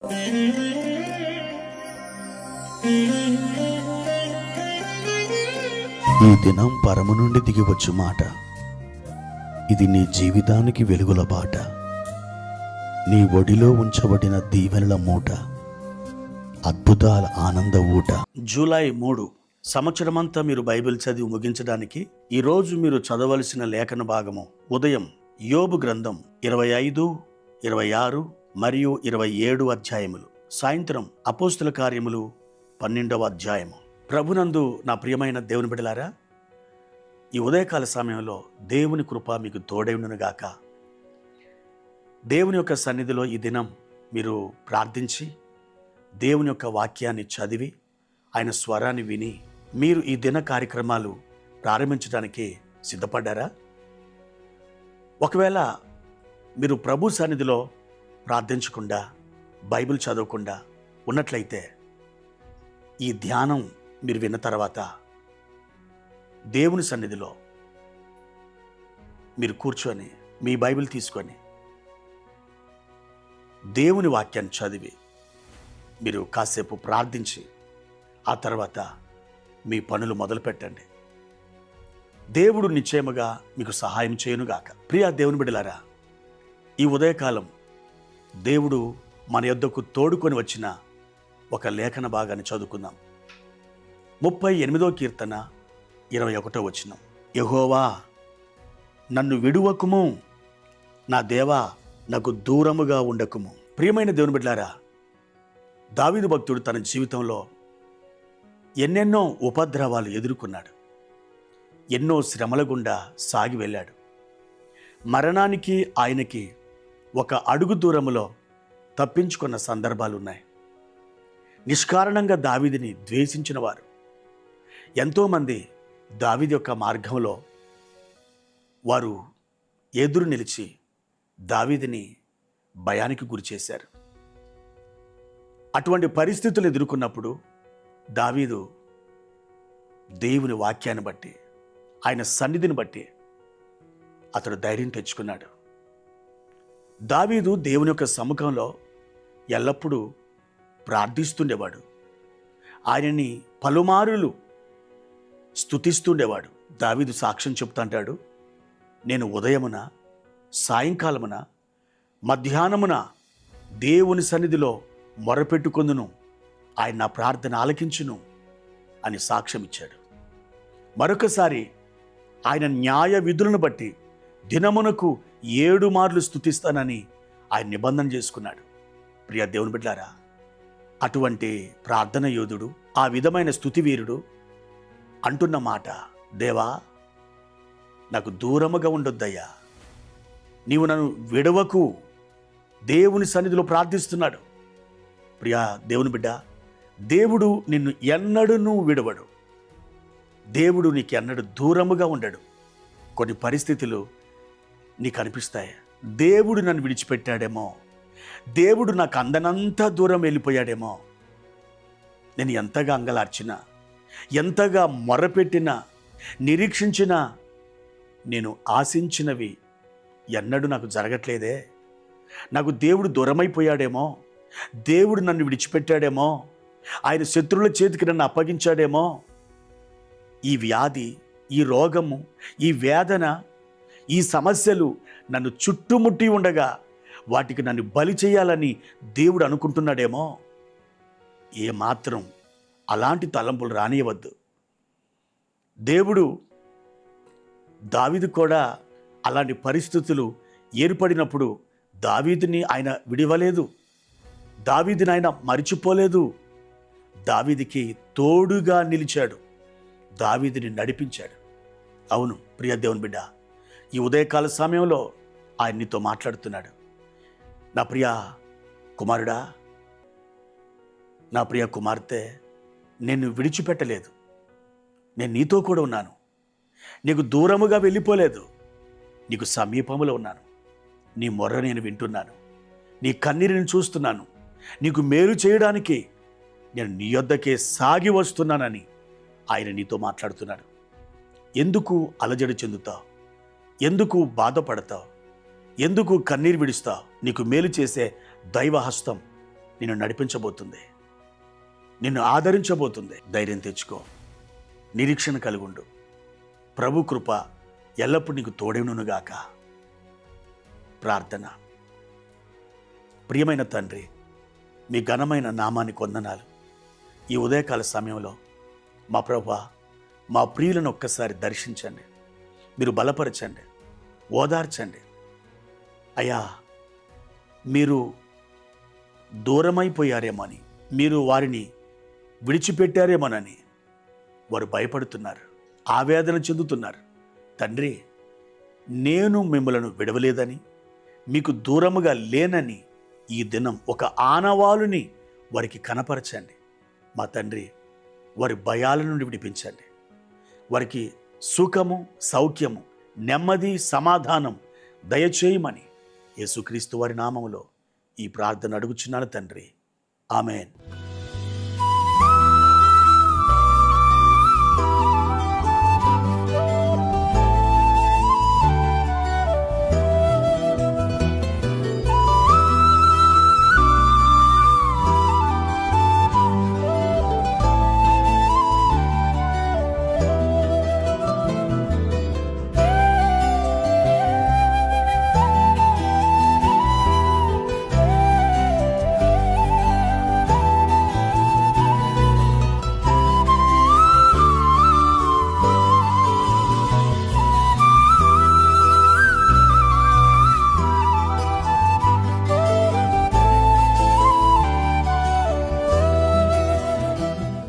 ఈ దినం పరము నుండి దిగివచ్చు మాట. ఇది నీ జీవితానికి వెలుగుల బాట. నీ ఒడిలో ఉంచబడిన దీవెనల మూట, అద్భుతాల ఆనంద ఊట. జూలై 3 సంవత్సరమంతా మీరు బైబిల్ చదివి ముగించడానికి ఈరోజు మీరు చదవలసిన లేఖన భాగము ఉదయం యోబు గ్రంథం 25, 26 మరియు 27 అధ్యాయములు, సాయంత్రం అపోస్తుల కార్యములు 12వ అధ్యాయము. ప్రభునందు నా ప్రియమైన దేవుని బిడ్డలారా, ఈ ఉదయకాల సమయంలో దేవుని కృప మీకు తోడైనగాక. దేవుని యొక్క సన్నిధిలో ఈ దినం మీరు ప్రార్థించి దేవుని యొక్క వాక్యాన్ని చదివి ఆయన స్వరాన్ని విని మీరు ఈ దిన కార్యక్రమాలు ప్రారంభించడానికి సిద్ధపడ్డారా? ఒకవేళ మీరు ప్రభు సన్నిధిలో ప్రార్థించకుండా బైబిల్ చదవకుండా ఉన్నట్లయితే ఈ ధ్యానం మీరు విన్న తర్వాత దేవుని సన్నిధిలో మీరు కూర్చొని మీ బైబిల్ తీసుకొని దేవుని వాక్యాన్ని చదివి మీరు కాసేపు ప్రార్థించి ఆ తర్వాత మీ పనులు మొదలు పెట్టండి. దేవుడు నిశ్చయముగా మీకు సహాయం చేయనుగాక. ప్రియా దేవుని బిడ్డలారా, ఈ ఉదయకాలం దేవుడు మన యొద్దకు తోడుకొని వచ్చిన ఒక లేఖన భాగాన్ని చదువుకుందాం. 38వ కీర్తన 21వ వచనం. యెహోవా నన్ను విడువకుము, నా దేవా నాకు దూరముగా ఉండకుము. ప్రియమైన దేవుని బిడ్డలారా, దావీదు భక్తుడు తన జీవితంలో ఎన్నెన్నో ఉపద్రవాలు ఎదుర్కొన్నాడు. ఎన్నో శ్రమల గుండా సాగి వెళ్ళాడు. మరణానికి ఆయనకి ఒక అడుగు దూరములో తప్పించుకున్న సందర్భాలు ఉన్నాయి. నిష్కారణంగా దావీదుని ద్వేషించిన వారు ఎంతోమంది దావీదు యొక్క మార్గంలో వారు ఎదురు నిలిచి దావీదుని భయానికి గురి చేశారు. అటువంటి పరిస్థితులు ఎదుర్కొన్నప్పుడు దావీదు దేవుని వాక్యాన్ని బట్టి, ఆయన సన్నిధిని బట్టి అతడు ధైర్యం తెచ్చుకున్నాడు. దావీదు దేవుని యొక్క సముఖంలో ఎల్లప్పుడూ ప్రార్థిస్తుండేవాడు. ఆయనని పలుమారులు స్తుతిస్తుండేవాడు. దావీదు సాక్ష్యం చెప్తుంటాడు, నేను ఉదయమున, సాయంకాలమున, మధ్యాహ్నమున దేవుని సన్నిధిలో మొరపెట్టుకొందును, ఆయన నా ప్రార్థన ఆలకించును అని సాక్ష్యం ఇచ్చాడు. మరొకసారి ఆయన న్యాయ విధులను బట్టి దినమునకు 7 మార్లు స్తుతిస్తానని ఆయన నిబంధన చేసుకున్నాడు. ప్రియ దేవుని బిడ్డలారా, అటువంటి ప్రార్థన యోధుడు, ఆ విధమైన స్తుతివీరుడు అంటున్న మాట, దేవా నాకు దూరముగా ఉండొద్దయ్యా, నీవు నన్ను విడవకు. దేవుని సన్నిధిలో ప్రార్థిస్తున్నాడు. ప్రియా దేవుని బిడ్డ, దేవుడు నిన్ను ఎన్నడూ విడవడు. దేవుడు నీకు ఎన్నడూ దూరముగా ఉండడు. కొన్ని పరిస్థితులు నీకు అనిపిస్తాయి, దేవుడు నన్ను విడిచిపెట్టాడేమో, దేవుడు నాకు అందనంతా దూరం వెళ్ళిపోయాడేమో. నేను ఎంతగా అంగలార్చినా, ఎంతగా మొరపెట్టినా, నిరీక్షించినా నేను ఆశించినవి ఎన్నడూ నాకు జరగట్లేదే. నాకు దేవుడు దూరమైపోయాడేమో, దేవుడు నన్ను విడిచిపెట్టాడేమో, ఆయన శత్రువుల చేతికి నన్ను అప్పగించాడేమో. ఈ వ్యాధి, ఈ రోగము, ఈ వేదన, ఈ సమస్యలు నన్ను చుట్టుముట్టి ఉండగా వాటికి నన్ను బలి చేయాలని దేవుడు అనుకుంటున్నాడేమో. ఏమాత్రం అలాంటి తలంపులు రానియవద్దు. దేవుడు దావీదు కూడా అలాంటి పరిస్థితులు ఏర్పడినప్పుడు దావీదుని ఆయన విడివలేదు, దావీదుని ఆయన మరిచిపోలేదు. దావీదుకి తోడుగా నిలిచాడు, దావీదుని నడిపించాడు. అవును ప్రియ దేవుని బిడ్డ, ఈ ఉదయకాల సమయంలో ఆయన నీతో మాట్లాడుతున్నాడు. నా ప్రియ కుమారుడా, నా ప్రియ కుమార్తె, నేను విడిచిపెట్టలేదు. నేను నీతో కూడా ఉన్నాను. నీకు దూరముగా వెళ్ళిపోలేదు. నీకు సమీపములో ఉన్నాను. నీ మొర్ర నేను వింటున్నాను. నీ కన్నీరుని చూస్తున్నాను. నీకు మేలు చేయడానికి నేను నీ యొద్దకే సాగి వస్తున్నానని ఆయన నీతో మాట్లాడుతున్నాడు. ఎందుకు అలజడి చెందుతావు? ఎందుకు బాధపడతావు? ఎందుకు కన్నీరు విడుస్తావు? నీకు మేలు చేసే దైవహస్తం నిన్ను నడిపించబోతుంది, నిన్ను ఆదరించబోతుంది. ధైర్యం తెచ్చుకో, నిరీక్షణ కలిగి ఉండు. ప్రభు కృప ఎల్లప్పుడూ నీకు తోడేనుగాక. ప్రార్థన. ప్రియమైన తండ్రి, మీ ఘనమైన నామానికి వందనాలు. ఈ ఉదయకాల సమయంలో మా ప్రభువా, మా ప్రియులను ఒక్కసారి దర్శించండి, మీరు బలపరచండి, ఓదార్చండి. అయ్యా, మీరు దూరమైపోయారేమోని, మీరు వారిని విడిచిపెట్టారేమోనని వారు భయపడుతున్నారు, ఆవేదన చెందుతున్నారు. తండ్రి, నేను మిమ్మలను విడవలేదని, మీకు దూరముగా లేనని ఈ దినం ఒక ఆనవాలుని వారికి కనపరచండి. మా తండ్రి, వారి భయాల నుండి విడిపించండి. వారికి సుఖము, సౌఖ్యము, నెమ్మది, సమాధానం దయచేయమని యేసుక్రీస్తు వారి నామములో ఈ ప్రార్థన అడుగుచున్నాను తండ్రి. ఆమెన్.